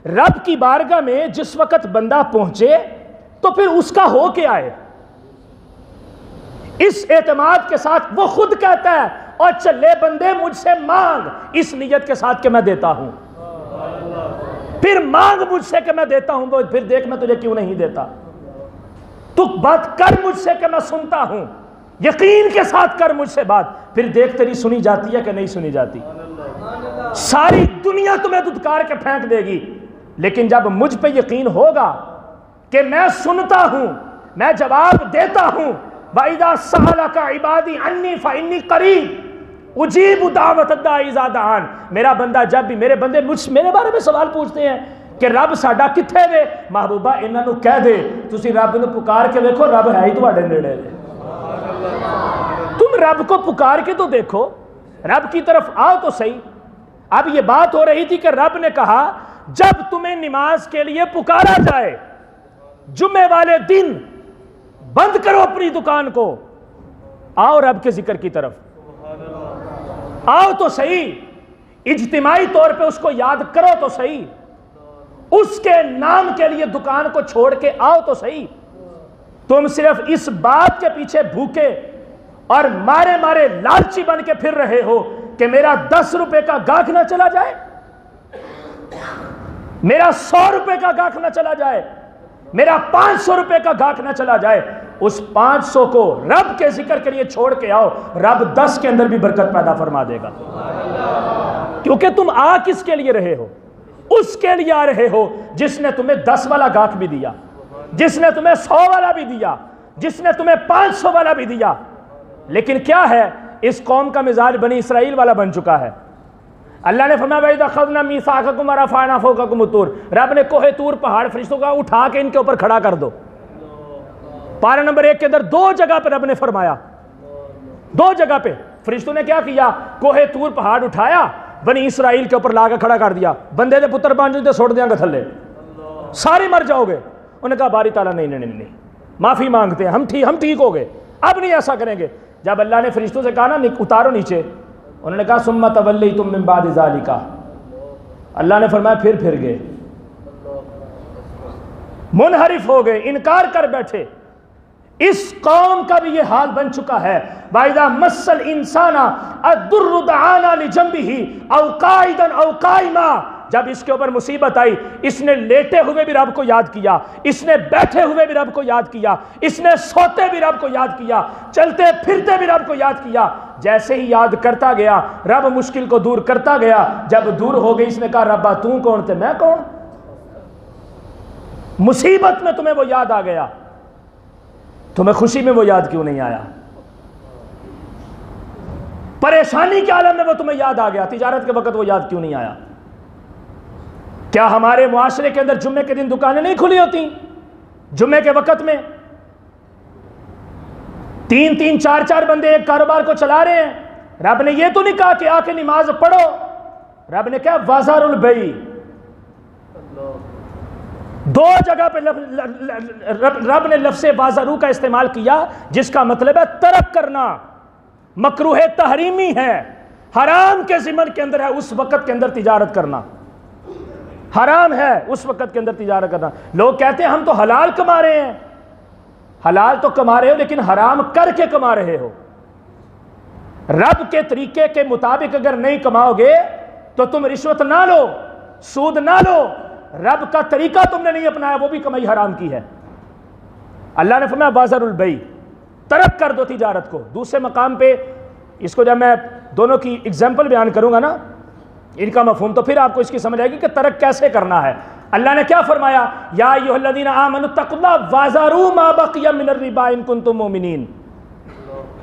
رب کی بارگاہ میں جس وقت بندہ پہنچے تو پھر اس کا ہو کے آئے، اس اعتماد کے ساتھ وہ خود کہتا ہے اور چلے بندے مجھ سے مانگ، اس نیت کے ساتھ کہ میں دیتا ہوں. پھر مانگ مجھ سے کہ میں دیتا ہوں، پھر دیکھ میں تجھے کیوں نہیں دیتا. تو بات کر مجھ سے کہ میں سنتا ہوں، یقین کے ساتھ کر مجھ سے بات، پھر دیکھ تیری سنی جاتی ہے کہ نہیں سنی جاتی. ساری دنیا تمہیں دھتکار کے پھینک دے گی، لیکن جب مجھ پہ یقین ہوگا کہ میں سنتا ہوں، میں جواب دیتا ہوں. وَإِذَا سَأَلَكَ عِبَادِي عَنِّي فَإِنِّي قَرِيبٌ اُجِیبُ دَعْوَتَ الدَّاعِ إِذَا دَعَانِ. میرا بندہ جب بھی میرے بندے میرے بارے میں سوال پوچھتے ہیں کہ رب ساڈا کتھے وے، محبوبہ انہاں نو کہہ دے تسی رب نو پکار کے دیکھو، رب ہے ہی تواڈے نیڑے. تم رب کو پکار کے تو دیکھو، رب کی طرف آؤ تو صحیح. اب یہ بات ہو رہی تھی کہ رب نے کہا جب تمہیں نماز کے لیے پکارا جائے، جمعے والے دن بند کرو اپنی دکان کو، آؤ رب کے ذکر کی طرف، آؤ تو صحیح، اجتماعی طور پہ اس کو یاد کرو تو صحیح، اس کے نام کے لیے دکان کو چھوڑ کے آؤ تو صحیح. تم صرف اس بات کے پیچھے بھوکے اور مارے مارے لالچی بن کے پھر رہے ہو کہ میرا 10 روپے کا گاہک نہ چلا جائے، میرا 100 روپے کا گاہک نہ چلا جائے، میرا 500 روپے کا گاہک نہ چلا جائے. اس 500 کو رب کے ذکر کے لیے چھوڑ کے آؤ، رب 10 کے اندر بھی برکت پیدا فرما دے گا. کیونکہ تم آ کس کے لیے رہے ہو؟ اس کے لیے آ رہے ہو جس نے تمہیں 10 والا گاہک بھی دیا، جس نے تمہیں 100 والا بھی دیا، جس نے تمہیں 500 والا بھی دیا. لیکن کیا ہے، اس قوم کا مزاج بنی اسرائیل والا بن چکا ہے. اللہ نے فرمایا وَإِذْ أَخَذْنَا مِيثَاقَكُمْ وَرَفَعْنَا فَوْقَكُمُ الطُّورَ، رب نے کوہ طور پہاڑ فرشتوں کا اٹھا کے ان کے اوپر کھڑا کر دو. پارہ نمبر 1 کے اندر 2 جگہ پہ رب نے فرمایا، 2 جگہ پہ فرشتوں نے کیا کیا، کوہ طور پہاڑ اٹھایا، بنی اسرائیل کے اوپر لا کے کھڑا کر دیا. بندے دے پتر بن جو تے سوٹ دیاں گا تھلے، سارے مر جاؤ گے. انہوں نے کہا باری تعالیٰ نہیں، معافی مانگتے ہیں، ہم ٹھیک ہو گئے، اب نہیں ایسا کریں گے. جب اللہ نے فرشتوں سے کہا نا اتارو نیچے، انہوں نے کہا ثم تولیتم من بعد ذالک، اللہ نے فرمایا پھر گئے، منحرف ہو گئے، انکار کر بیٹھے. اس قوم کا بھی یہ حال بن چکا ہے. وَإِذَا مَسَّ الْإِنسَانَ الضُّرُّ دَعَانَا لِجَنبِهِ أَوْ قَاعِدًا أَوْ قَائِمًا، جب اس کے اوپر مصیبت آئی، اس نے لیٹے ہوئے بھی رب کو یاد کیا، اس نے بیٹھے ہوئے بھی رب کو یاد کیا، اس نے سوتے بھی رب کو یاد کیا، چلتے پھرتے بھی رب کو یاد کیا. جیسے ہی یاد کرتا گیا رب مشکل کو دور کرتا گیا. جب دور ہو گئی اس نے کہا ربا تو کون تھے، میں کون؟ مصیبت میں تمہیں وہ یاد آ گیا، تمہیں خوشی میں وہ یاد کیوں نہیں آیا؟ پریشانی کے عالم میں وہ تمہیں یاد آ گیا، تجارت کے وقت وہ یاد کیوں نہیں آیا؟ کیا ہمارے معاشرے کے اندر جمعے کے دن دکانیں نہیں کھلی ہوتی؟ جمعے کے وقت میں 3 4 بندے ایک کاروبار کو چلا رہے ہیں. رب نے یہ تو نہیں کہا کہ آ کے نماز پڑھو، رب نے کہا وازار البیع. 2 جگہ پہ رب نے لفظ وازارو کا استعمال کیا جس کا مطلب ہے ترک کرنا، مکروہ تحریمی ہے، حرام کے ضمن کے اندر ہے اس وقت کے اندر تجارت کرنا، حرام ہے اس وقت کے اندر تجارت کرنا. لوگ کہتے ہیں ہم تو حلال کما رہے ہیں، حلال تو کما رہے ہو لیکن حرام کر کے کما رہے ہو. رب کے طریقے کے مطابق اگر نہیں کماؤ گے تو تم رشوت نہ لو، سود نہ لو، رب کا طریقہ تم نے نہیں اپنایا، وہ بھی کمائی حرام کی ہے. اللہ نے فرمایا بازار البیع، ترک کر دو تجارت کو. دوسرے مقام پہ اس کو جب میں دونوں کی اگزامپل بیان کروں گا نا ان کا مفہوم، تو پھر آپ کو اس کی سمجھ آئے گی کہ ترک کیسے کرنا ہے. اللہ نے کیا فرمایا، یا ایھا الذین آمنوا اتقوا اللہ وذروا ما بقی من الربا ان کنتم مؤمنین.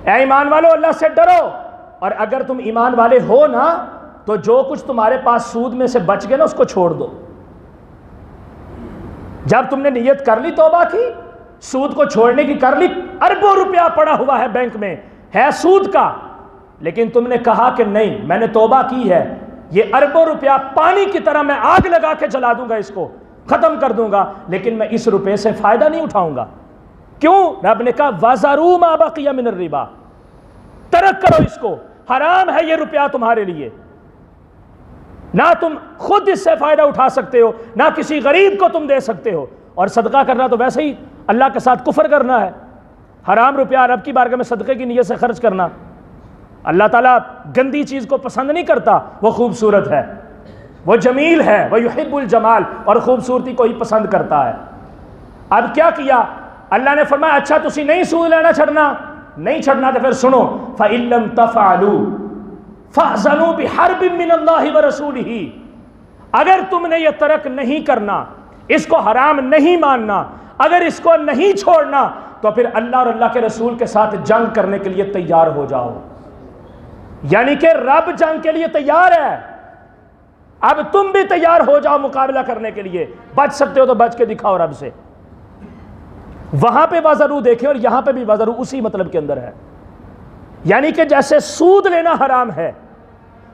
اے ایمان والو اللہ سے ڈرو، اور اگر تم ایمان والے ہو نا تو جو کچھ تمہارے پاس سود میں سے بچ گئے نا اس کو چھوڑ دو. جب تم نے نیت کر لی توبہ کی، سود کو چھوڑنے کی کر لی، اربوں روپیہ پڑا ہوا ہے بینک میں ہے سود کا، لیکن تم نے کہا کہ نہیں میں نے توبہ کی ہے، یہ اربوں روپیہ پانی کی طرح میں آگ لگا کے جلا دوں گا، اس کو ختم کر دوں گا، لیکن میں اس روپے سے فائدہ نہیں اٹھاؤں گا. کیوں؟ رب نے کہا وَذَرُوا مَا بَقِيَ مِنَ الرِّبَا، ترک کرو اس کو، حرام ہے یہ روپیہ تمہارے لیے. نہ تم خود اس سے فائدہ اٹھا سکتے ہو، نہ کسی غریب کو تم دے سکتے ہو، اور صدقہ کرنا تو ویسے ہی اللہ کے ساتھ کفر کرنا ہے. حرام روپیہ رب کی بارگاہ میں صدقے کی نیت سے خرچ کرنا، اللہ تعالیٰ گندی چیز کو پسند نہیں کرتا، وہ خوبصورت ہے، وہ جمیل ہے، وہ یحب الجمال، اور خوبصورتی کو ہی پسند کرتا ہے. اب کیا کیا اللہ نے فرمایا اچھا تسی نہیں سود لینا چھڑنا، نہیں چھڑنا تو پھر سنو فَإِن لَّمْ تَفْعَلُوا فَأْذَنُوا بِحَرْبٍ مِّنَ اللَّهِ وَرَسُولِهِ. اگر تم نے یہ ترک نہیں کرنا، اس کو حرام نہیں ماننا، اگر اس کو نہیں چھوڑنا تو پھر اللہ اور اللہ کے رسول کے ساتھ جنگ کرنے کے لیے تیار ہو جاؤ. یعنی کہ رب جنگ کے لیے تیار ہے، اب تم بھی تیار ہو جاؤ مقابلہ کرنے کے لیے. بچ سکتے ہو تو بچ کے دکھاؤ رب سے. وہاں پہ وزرو دیکھیں اور یہاں پہ بھی وزرو اسی مطلب کے اندر ہے. یعنی کہ جیسے سود لینا حرام ہے،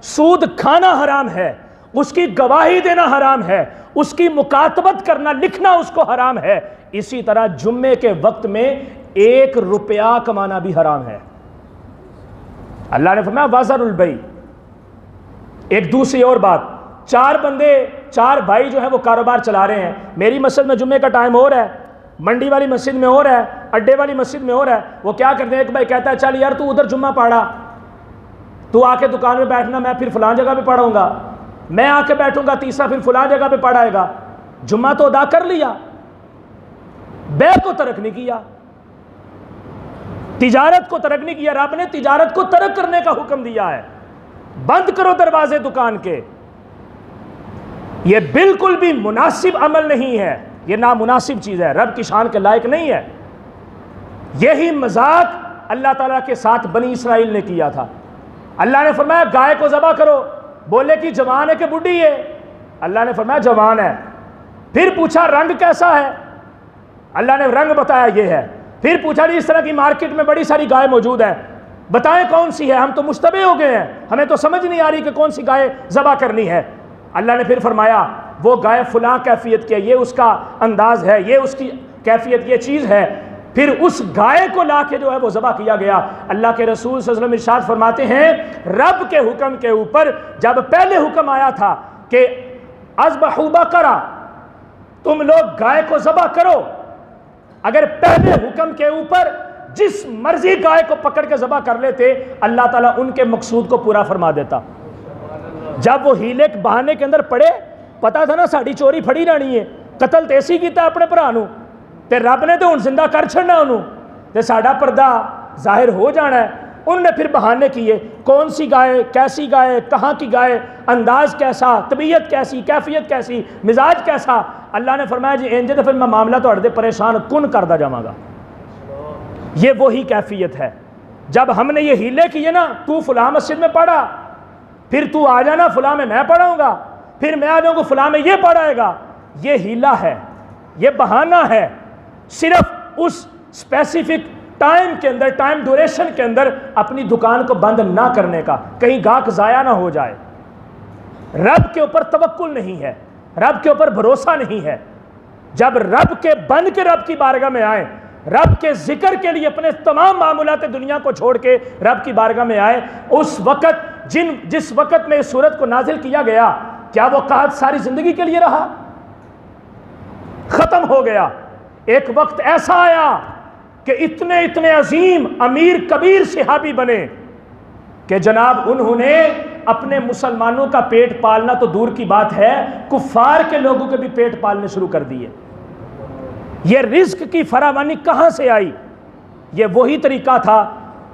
سود کھانا حرام ہے، اس کی گواہی دینا حرام ہے، اس کی مکاتبت کرنا لکھنا اس کو حرام ہے، اسی طرح جمعے کے وقت میں 1 روپیہ کمانا بھی حرام ہے. اللہ نے فرمایا وازر البیع. ایک دوسری اور بات، 4 بھائی جو ہیں وہ کاروبار چلا رہے ہیں. میری مسجد میں جمعے کا ٹائم ہو رہا ہے، منڈی والی مسجد میں ہو رہا ہے، اڈے والی مسجد میں ہو رہا ہے. وہ کیا کرتے ہیں، ایک بھائی کہتا ہے چل یار تو ادھر جمعہ پڑھا، تو آ کے دکان میں بیٹھنا، میں پھر فلاں جگہ پہ پڑھاؤں گا، میں آ کے بیٹھوں گا، تیسرا پھر فلاں جگہ پہ پڑھائے گا. جمعہ تو ادا کر لیا، بیع کو ترک نہیں کیا، تجارت کو ترک نہیں کیا. رب نے تجارت کو ترک کرنے کا حکم دیا ہے. بند کرو دروازے دکان کے۔ یہ بالکل بھی مناسب عمل نہیں ہے، یہ نامناسب چیز ہے، رب کی شان کے لائق نہیں ہے۔ یہی مذاق اللہ تعالیٰ کے ساتھ بنی اسرائیل نے کیا تھا۔ اللہ نے فرمایا گائے کو ذبح کرو، بولے کہ جوان ہے کہ بڈھی ہے؟ اللہ نے فرمایا جوان ہے۔ پھر پوچھا رنگ کیسا ہے؟ اللہ نے رنگ بتایا یہ ہے۔ پھر پوچھا اس طرح کی مارکیٹ میں بڑی ساری گائے موجود ہیں، بتائیں کون سی ہے، ہم تو مشتبہ ہو گئے ہیں، ہمیں تو سمجھ نہیں آ رہی کہ کون سی گائے ذبح کرنی ہے۔ اللہ نے پھر فرمایا وہ گائے فلاں کیفیت کی ہے، یہ اس کا انداز ہے، یہ اس کی کیفیت، یہ چیز ہے۔ پھر اس گائے کو لا کے جو ہے وہ ذبح کیا گیا۔ اللہ کے رسول صلی اللہ علیہ وسلم ارشاد فرماتے ہیں رب کے حکم کے اوپر جب پہلے حکم آیا تھا کہ اذبحوا بقرہ، تم لوگ گائے کو ذبح کرو، اگر پہلے حکم کے اوپر جس مرضی گائے کو پکڑ کے ذبح کر لیتے اللہ تعالیٰ ان کے مقصود کو پورا فرما دیتا۔ جب وہ ہیلے بہانے کے اندر پڑے، پتا تھا نا ساڑی چوری پھڑی رہنی ہے، قتل تے اسی کیتا اپنے بھرا نوں تے رب نے تو ہن زندہ کر چھڑنا انہوں تے ساڈا پردہ ظاہر ہو جانا ہے۔ انہوں نے پھر بہانے کیے، کون سی گائے، کیسی گائے، کہاں کی گائے، انداز کیسا، طبیعت کیسی، کیفیت کیسی، مزاج کیسا۔ اللہ نے فرمایا جی انجے تو پھر میں معاملہ تو اڑدے پریشان کن کردا جاواں گا۔ یہ وہی کیفیت ہے۔ جب ہم نے یہ ہیلے کیے نا، تو فلاں مسجد میں پڑھا، پھر تو آ جانا فلاں میں پڑھاؤں گا، پھر میں آ جاؤں گا فلاں میں یہ پڑھائے گا، یہ ہیلہ ہے، یہ بہانہ ہے، صرف اس اسپیسیفک ٹائم کے اندر، ٹائم ڈوریشن کے اندر اپنی دکان کو بند نہ کرنے کا، کہیں گاہک ضائع نہ ہو جائے۔ رب کے اوپر توکل نہیں ہے، رب کے اوپر بھروسہ نہیں ہے۔ جب رب کے بن کے رب کی بارگاہ میں آئے، رب کے ذکر کے لیے اپنے تمام معاملات دنیا کو چھوڑ کے رب کی بارگاہ میں آئے، اس وقت جس وقت میں اس سورت کو نازل کیا گیا، کیا وہ قحط ساری زندگی کے لیے رہا؟ ختم ہو گیا۔ ایک وقت ایسا آیا کہ اتنے عظیم امیر کبیر صحابی بنے کہ جناب انہوں نے اپنے مسلمانوں کا پیٹ پالنا تو دور کی بات ہے، کفار کے لوگوں کے بھی پیٹ پالنے شروع کر دیے۔ یہ رزق کی فراوانی کہاں سے آئی؟ یہ وہی طریقہ تھا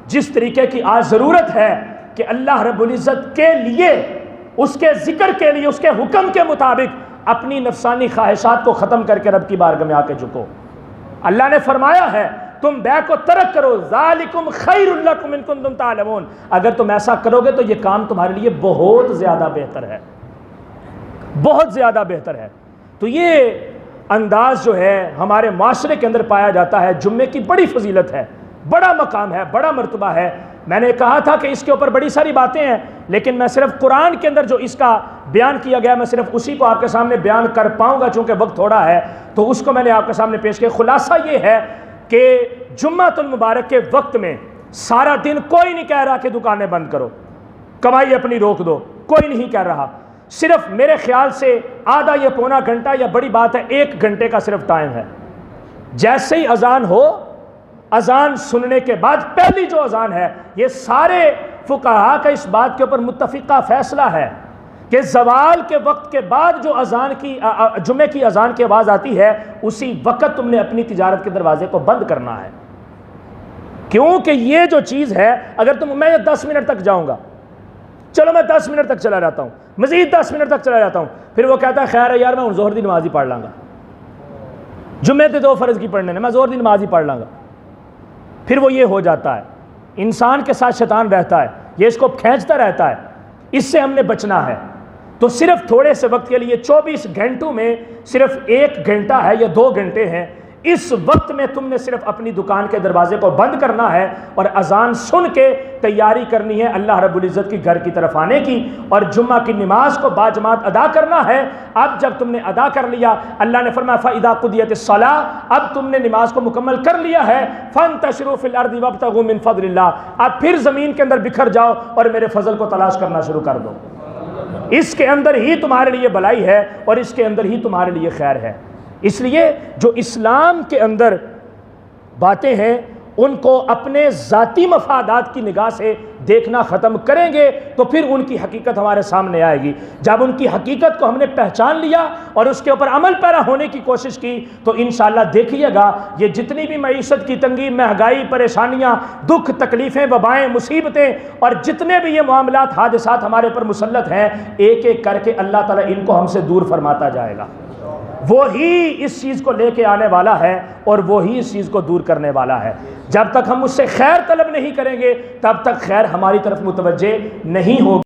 جس طریقے کی آج ضرورت ہے کہ اللہ رب العزت کے لیے، اس کے ذکر کے لیے، اس کے حکم کے مطابق اپنی نفسانی خواہشات کو ختم کر کے رب کی بارگاہ میں آ کے جھکو۔ اللہ نے فرمایا ہے تم بیع کو ترک کرو، ذالکم خیر لکم ان کنتم تعلمون، اگر تم ایسا کرو گے تو یہ کام تمہارے لیے بہت زیادہ بہتر ہے، بہت زیادہ بہتر ہے۔ تو یہ انداز جو ہے ہمارے معاشرے کے اندر پایا جاتا ہے۔ جمعے کی بڑی فضیلت ہے، بڑا مقام ہے، بڑا مرتبہ ہے۔ میں نے کہا تھا کہ اس کے اوپر بڑی ساری باتیں ہیں، لیکن میں صرف قرآن کے اندر جو اس کا بیان کیا گیا میں صرف اسی کو آپ کے سامنے بیان کر پاؤں گا، چونکہ وقت تھوڑا ہے تو اس کو میں نے آپ کے سامنے پیش کیا۔ خلاصہ یہ ہے کہ جمعۃ المبارک کے وقت میں سارا دن کوئی نہیں کہہ رہا کہ دکانیں بند کرو، کمائی اپنی روک دو، کوئی نہیں کہہ رہا۔ صرف میرے خیال سے آدھا یا پونا گھنٹہ یا بڑی بات ہے 1 گھنٹے کا صرف ٹائم ہے۔ جیسے ہی اذان ہو، اذان سننے کے بعد پہلی جو اذان ہے، یہ سارے فقہاء کا اس بات کے اوپر متفقہ فیصلہ ہے کہ زوال کے وقت کے بعد جو اذان کی جمعے کی اذان کی آواز آتی ہے، اسی وقت تم نے اپنی تجارت کے دروازے کو بند کرنا ہے، کیونکہ یہ جو چیز ہے اگر میں 10 منٹ تک جاؤں گا، چلو میں 10 منٹ تک چلا جاتا ہوں، مزید 10 منٹ تک چلا جاتا ہوں، پھر وہ کہتا ہے خیر ہے یار میں ظہر دی نماز ہی پڑھ لاں گا، جمعے تے 2 فرض کی پڑھنے نے، میں ظہر دی نماز ہی پڑھ لاں گا۔ پھر وہ یہ ہو جاتا ہے، انسان کے ساتھ شیطان رہتا ہے، یہ اس کو کھینچتا رہتا ہے، اس سے ہم نے بچنا ہے۔ تو صرف تھوڑے سے وقت کے لیے 24 گھنٹوں میں صرف 1 گھنٹہ ہے یا 2 گھنٹے ہیں، اس وقت میں تم نے صرف اپنی دکان کے دروازے کو بند کرنا ہے اور اذان سن کے تیاری کرنی ہے اللہ رب العزت کی گھر کی طرف آنے کی، اور جمعہ کی نماز کو باجماعت ادا کرنا ہے۔ اب جب تم نے ادا کر لیا، اللہ نے فرمایا فَإِذَا قُضِيَتِ الصَّلَاةُ، اب تم نے نماز کو مکمل کر لیا ہے، فَانْتَشِرُوا فِي الْأَرْضِ وَابْتَغُوا مِنْ فَضْلِ اللَّهِ، اب پھر زمین کے اندر بکھر جاؤ اور میرے فضل کو تلاش کرنا شروع کر دو۔ اس کے اندر ہی تمہارے لیے بھلائی ہے اور اس کے اندر ہی تمہارے لیے خیر ہے۔ اس لیے جو اسلام کے اندر باتیں ہیں ان کو اپنے ذاتی مفادات کی نگاہ سے دیکھنا ختم کریں گے تو پھر ان کی حقیقت ہمارے سامنے آئے گی۔ جب ان کی حقیقت کو ہم نے پہچان لیا اور اس کے اوپر عمل پیرا ہونے کی کوشش کی تو انشاءاللہ دیکھیے گا یہ جتنی بھی معیشت کی تنگی، مہنگائی، پریشانیاں، دکھ، تکلیفیں، وبائیں، مصیبتیں اور جتنے بھی یہ معاملات، حادثات ہمارے پر مسلط ہیں، ایک ایک کر کے اللہ تعالیٰ ان کو ہم سے دور فرماتا جائے گا۔ وہی اس چیز کو لے کے آنے والا ہے اور وہی اس چیز کو دور کرنے والا ہے۔ جب تک ہم اس سے خیر طلب نہیں کریں گے تب تک خیر ہماری طرف متوجہ نہیں ہوگی۔